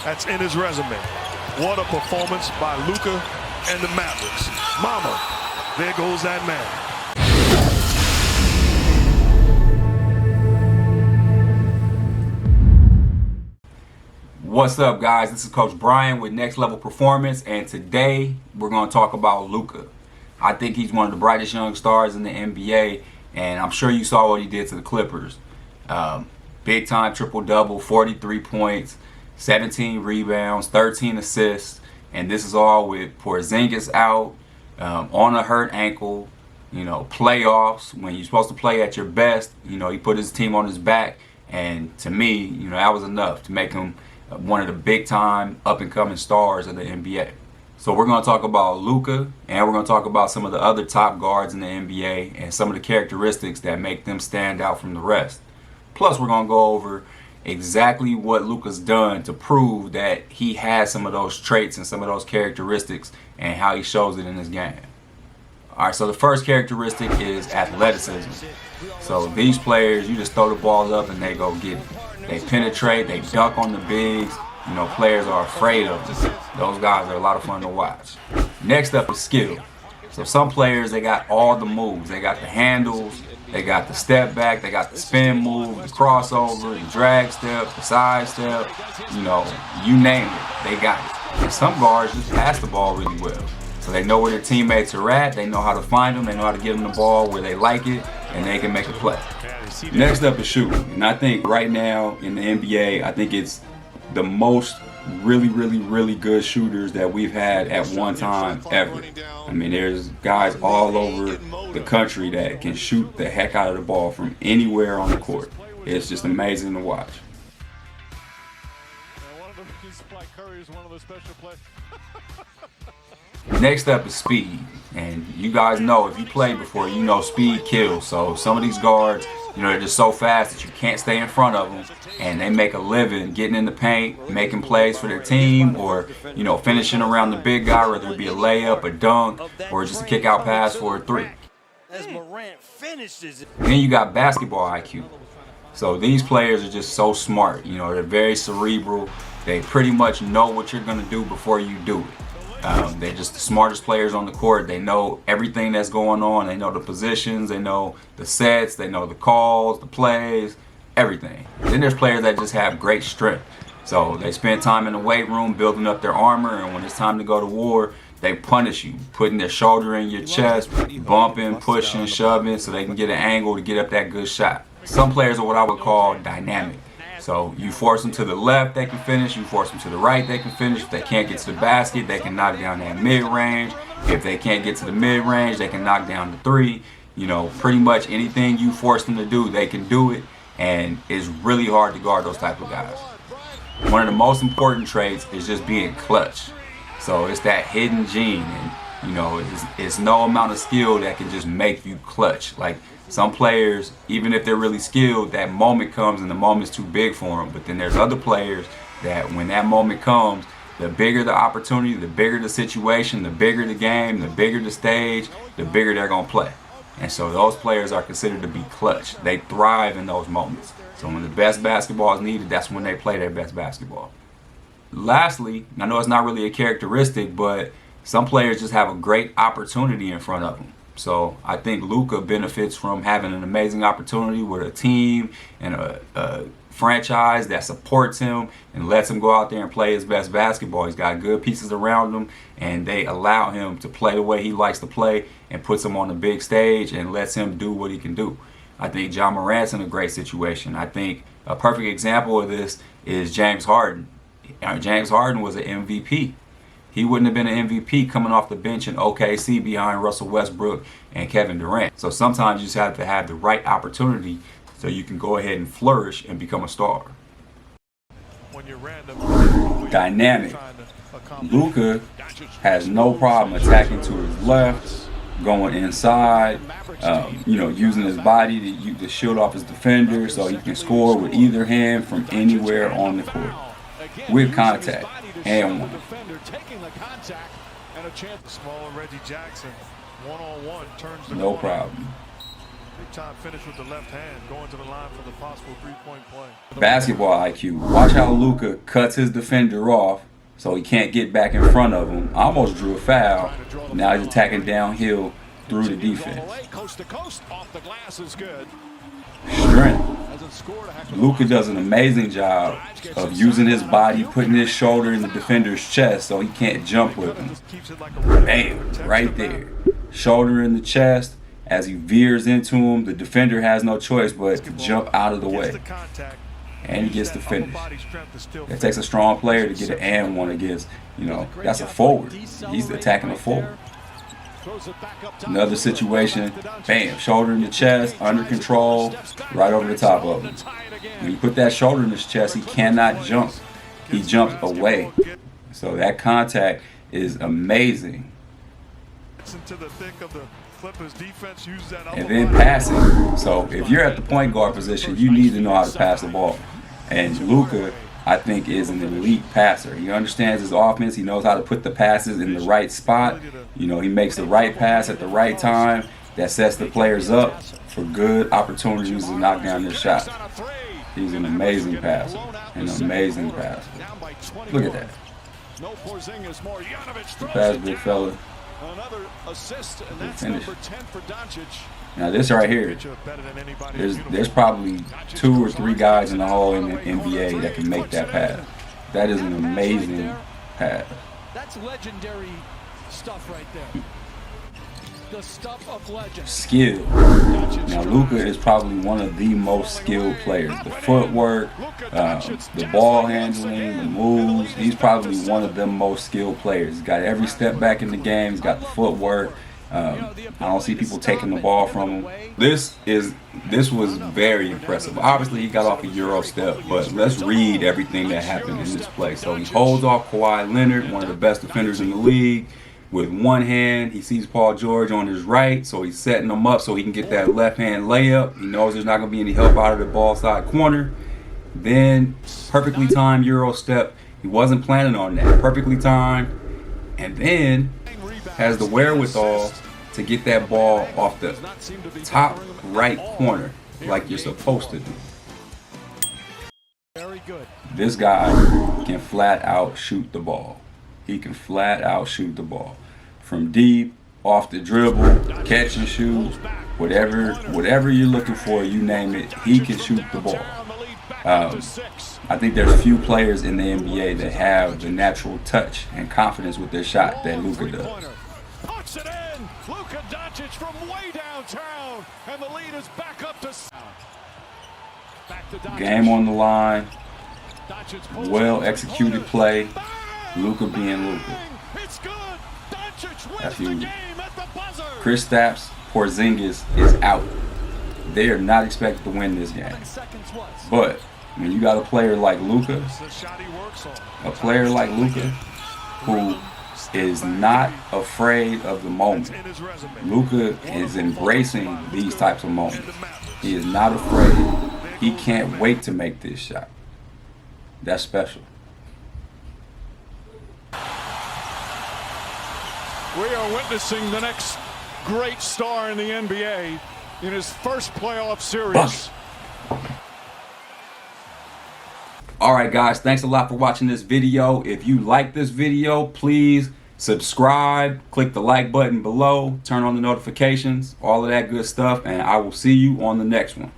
That's in his resume. What a performance by Luka and the Mavericks. Mama, there goes that man. What's up, guys? This is Coach Brian with Next Level Performance, and today we're going to talk about Luka. I think he's one of the brightest young stars in the NBA, and I'm sure you saw what he did to the Clippers. Big time triple-double, 43 points, 17 rebounds, 13 assists, and this is all with Porzingus out, on a hurt ankle, playoffs, when you're supposed to play at your best. He put his team on his back, and to me, that was enough to make him one of the big-time up-and-coming stars of the NBA. So we're going to talk about Luka, and we're going to talk about some of the other top guards in the NBA and some of the characteristics that make them stand out from the rest. Plus, we're going to go over exactly what Luka's done to prove that he has some of those traits and some of those characteristics and how he shows it in his game. All right, so the first characteristic is athleticism. So these players, you just throw the ball up and they go get it. They penetrate, they dunk on the bigs. Players are afraid of them. Those guys are a lot of fun to watch. Next up is skill. So some players, they got all the moves. They got the handles, they got the step back, they got the spin move, the crossover, the drag step, the side step, you name it, they got it. And some guards just pass the ball really well. So they know where their teammates are at, they know how to find them, they know how to give them the ball where they like it, and they can make a play. Next up is shooting. And I think right now in the NBA, I think it's the most really good shooters that we've had at one time ever. I mean, there's guys all over the country that can shoot the heck out of the ball from anywhere on the court. It's just amazing to watch. Next up is speed. And you guys know, if you played before, you know speed kills. So some of these guards, they're just so fast that you can't stay in front of them, and they make a living getting in the paint, making plays for their team, or finishing around the big guy, whether it be a layup, a dunk, or just a kick out pass for a three. Then you got basketball IQ. So these players are just so smart. They're very cerebral. They pretty much know what you're going to do before you do it. They're just the smartest players on the court. They know everything that's going on. They know the positions. They know the sets. They know the calls, the plays, everything. Then there's players that just have great strength. So they spend time in the weight room building up their armor, and when it's time to go to war, they punish you, putting their shoulder in your chest, bumping, pushing, shoving, so they can get an angle to get up that good shot. Some players are what I would call dynamic. So you force them to the left, they can finish. You force them to the right, they can finish. If they can't get to the basket, they can knock down that mid-range. If they can't get to the mid-range, they can knock down the three. Pretty much anything you force them to do, they can do it. And it's really hard to guard those type of guys. One of the most important traits is just being clutch. So it's that hidden gene. And, it's no amount of skill that can just make you clutch. Like, some players, even if they're really skilled, that moment comes and the moment's too big for them. But then there's other players that when that moment comes, the bigger the opportunity, the bigger the situation, the bigger the game, the bigger the stage, the bigger they're going to play. And so those players are considered to be clutch. They thrive in those moments. So when the best basketball is needed, that's when they play their best basketball. Lastly, I know it's not really a characteristic, but some players just have a great opportunity in front of them. So I think Luka benefits from having an amazing opportunity with a team and a franchise that supports him and lets him go out there and play his best basketball. He's got good pieces around him, and they allow him to play the way he likes to play and puts him on the big stage and lets him do what he can do. I think Ja Morant's in a great situation. I think a perfect example of this is James Harden. James Harden was an MVP. He wouldn't have been an MVP coming off the bench in OKC behind Russell Westbrook and Kevin Durant. So sometimes you just have to have the right opportunity so you can go ahead and flourish and become a star. Dynamic. Luka has no problem attacking to his left, going inside, using his body to shield off his defender so he can score with either hand from anywhere on the court with contact and one. No problem. Big time finish with the left hand, going to the line for the possible three-point play. Basketball IQ. Watch how Luka cuts his defender off so he can't get back in front of him. Almost drew a foul. Now he's attacking downhill through the defense. Strength. Luka does an amazing job of using his body, putting his shoulder in the defender's chest so he can't jump with him. Bam, right there. Shoulder in the chest. As he veers into him, the defender has no choice but to jump out of the way. And he gets the finish. It takes a strong player to get an and one against, that's a forward. He's attacking a forward. Another situation, bam, shoulder in the chest, under control, right over the top of him. When you put that shoulder in his chest, he cannot jump. He jumps away. So that contact is amazing. And then passing. So if you're at the point guard position, you need to know how to pass the ball. And Luka, I think, is an elite passer. He understands his offense. He knows how to put the passes in the right spot. He makes the right pass at the right time. That sets the players up for good opportunities to knock down their shots. He's an amazing passer. An amazing passer. Look at that. The pass, big fella. Another assist, and that's Finish. number 10 for Doncic. Now this right here, there's probably 2 or 3 guys in the whole NBA that can make that pass. That is an amazing pass. That's legendary stuff right there. The stuff of legend. Skill. Now Luka is probably one of the most skilled players. The footwork, the ball handling, the moves. He's probably one of the most skilled players. He's got every step back in the game. He's got the footwork. I don't see people taking the ball from him. This was very impressive. Obviously, he got off a Euro step, but let's read everything that happened in this play. So he holds off Kawhi Leonard, one of the best defenders in the league. With one hand, he sees Paul George on his right, so he's setting him up so he can get that left hand layup. He knows there's not going to be any help out of the ball side corner. Then, perfectly timed Euro step. He wasn't planning on that. Perfectly timed. And then, has the wherewithal to get that ball off the top right corner like you're supposed to do. This guy can flat out shoot the ball. He can flat out shoot the ball. From deep, off the dribble, catch and shoot, whatever you're looking for, you name it, he can shoot the ball. I think there's few players in the NBA that have the natural touch and confidence with their shot that Luka does. Puts it in. Luka Doncic from way downtown, and the lead is back up to Doncic. Game on the line, well executed play, Luka being Luka. It's good. Doncic That's wins the huge. game at the buzzer. Kristaps Porzingus is out. They are not expected to win this game. But when you got a player like Luka, who is not afraid of the moment. Luka is embracing these types of moments. He is not afraid. He can't wait to make this shot. That's special. We are witnessing the next great star in the NBA in his first playoff series. Alright guys, thanks a lot for watching this video. If you like this video, please subscribe, click the like button below, turn on the notifications, all of that good stuff, and I will see you on the next one.